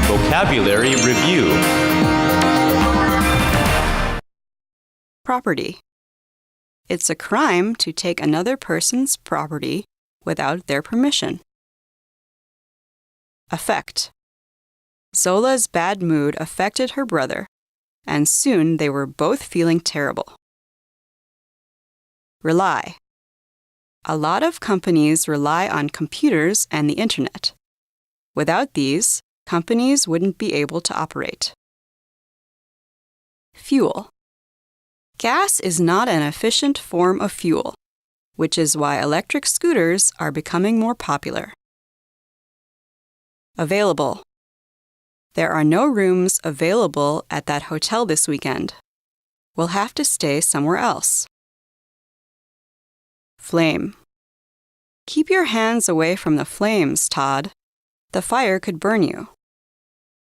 Vocabulary Review. Property. It's a crime to take another person's property without their permission. Affect. Zola's bad mood affected her brother, and soon they were both feeling terrible. Rely. A lot of companies rely on computers and the internet. Without these, companies wouldn't be able to operate. Fuel. Gas is not an efficient form of fuel, which is why electric scooters are becoming more popular. Available. There are no rooms available at that hotel this weekend. We'll have to stay somewhere else. Flame. Keep your hands away from the flames, Todd. The fire could burn you.